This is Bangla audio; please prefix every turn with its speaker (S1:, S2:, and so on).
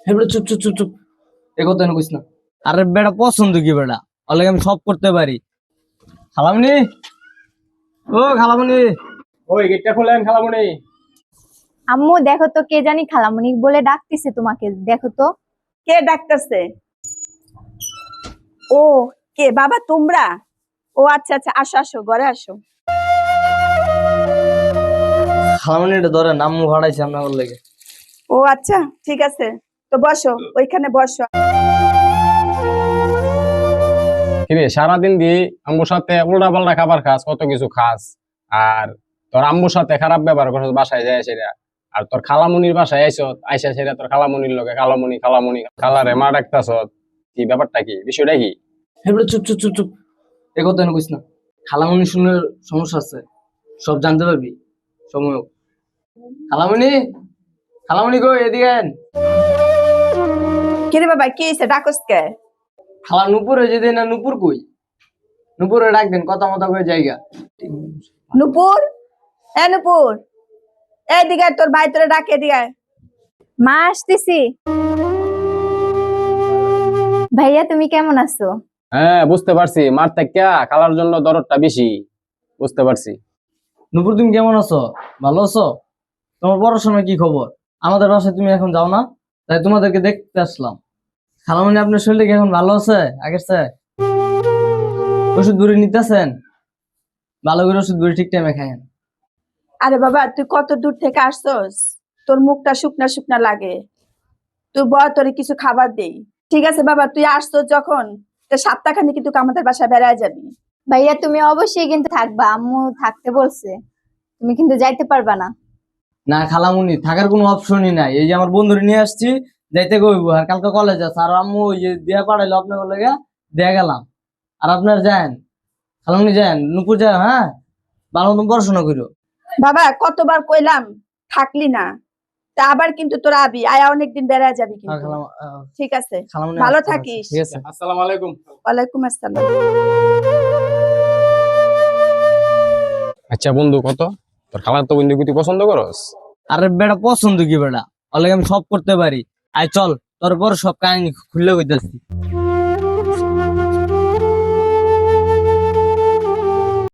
S1: এবারে চুপ চুপ চুপ চুপ, এ কথা না কইস না।
S2: আরে বেটা পছন্দ কি বেটা, অলরেডি আমি সব করতে পারি। খালামনি, ও খালামনি,
S3: ওই গেটটা খুলেন খালামণি।
S4: আম্মু দেখো তো কে জানি খালামণি বলে ডাকতেছে তোমাকে, দেখো তো
S5: কে ডাকতেছে? ও কে বাবা তোমরা? ও আচ্ছা আচ্ছা, আসো আসো, ঘরে আসো।
S2: খালামনি এটা ধরে নাম ভাড়াইছে আপনার লেগে।
S5: ও আচ্ছা ঠিক আছে, তো বসো, ওইখানে বসো।
S3: কিরে সারাদিন দিয়ে আম্মুর সাথে উল্টা পাল্টা খাবার খাস, কত কিছু খাস, আর তোর আম্মুর সাথে খারাপ ব্যবহার করছিস বাসায় যায় সেটা। আর তোর খালামুনির বাসায় আইসা সেটা তোর খালামুনির লগে খালামুনি খালামুনি খালারে মা ডাকতাছ। কি ব্যাপারটা, কি বিষয়টা কি?
S1: এবারে চুপ চুপ চুপ চুপ, এ কথা না কইস না। খালামণি শুনলে সমস্যা আছে, সব জানতে পারবি সময় হোক। খালামণি, খালামণি কই এদিকে আন।
S5: কিরে বাবা কি হয়েছে, ডাকস কে?
S1: খালা নুপুরে যেদিন না, নুপুর কই? নুপুরে ডাক দেন, কথা মতো করে জায়গা।
S5: নুপুর, এ নুপুর, এদিকে আয়, তোর ভাই তোরে ডাকে, এদিকে আয়।
S4: মা আসতেছি। ভাইয়া তুমি কেমন আছো?
S3: হ্যাঁ বুঝতে পারছি, মার থেকে খালার জন্য দরদটা বেশি, বুঝতে পারছি।
S1: নুপুর তুমি কেমন আছো? ভালো আছো? তোমার পড়াশোনার কি খবর? আমাদের বাসায় তুমি এখন যাও না, তাই তোমাদেরকে দেখতে আসলাম। খালামণি আপনার শরীরে কি এখন ভালো আছে আগের চেয়ে? ওষুধ বুড়ি নিতেছেন? ভালো করে ওষুধ বুড়ি ঠিক টাইমে খায়েন।
S5: আরে বাবা তুই কত দূর থেকে আসছস, তোর মুখটা শুকনা শুকনা লাগে, তুই বল তোরে কিছু খাবার দেই। ঠিক আছে বাবা, তুই আসছস যখন, তো সপ্তাহখানি কিন্তু আমাদের বাসায় বেড়ায় যাবি।
S4: ভাইয়া তুমি অবশ্যই কিন্তু থাকবা, আম্মু থাকতে বলছে, তুমি কিন্তু যাইতে পারবা না।
S1: না খালামুনি, থাকার কোনো অপশনই নাই। এই যে আমার বন্ধুরে নিয়ে আসছি, যাইতে কইব, আর কালকে কলেজ আছে। আর আম্মু ওই যে দিয়া পাঠাইলো আপনার লেগে, দেয়া গেলাম। আর আপনার যান, খালামুনি যান, নুপুর যান, হ্যাঁ ভালো মতন পড়াশোনা করো।
S5: বাবা কতবার কইলাম থাকলি না, তা আবার কিন্তু তোরা আবি, আয়া অনেকদিন বেড়ায় যাবি কিন্তু। ঠিক আছে,
S1: খালামুনি
S5: ভালো
S1: আচ্ছা,
S5: থাকিস।
S1: ঠিক আছে।
S3: আসসালামু আলাইকুম।
S5: ওয়ালাইকুম আসসালাম।
S3: আচ্ছা বন্ধু, কত তোর খালার তো বন্ধু তুই পছন্দ করস?
S2: আরে বেটা পছন্দ কি বেটা, অলরেডি আমি সব করতে পারি। আয় চল, তোর পর সব কাহিনী খুললে কইতাছি।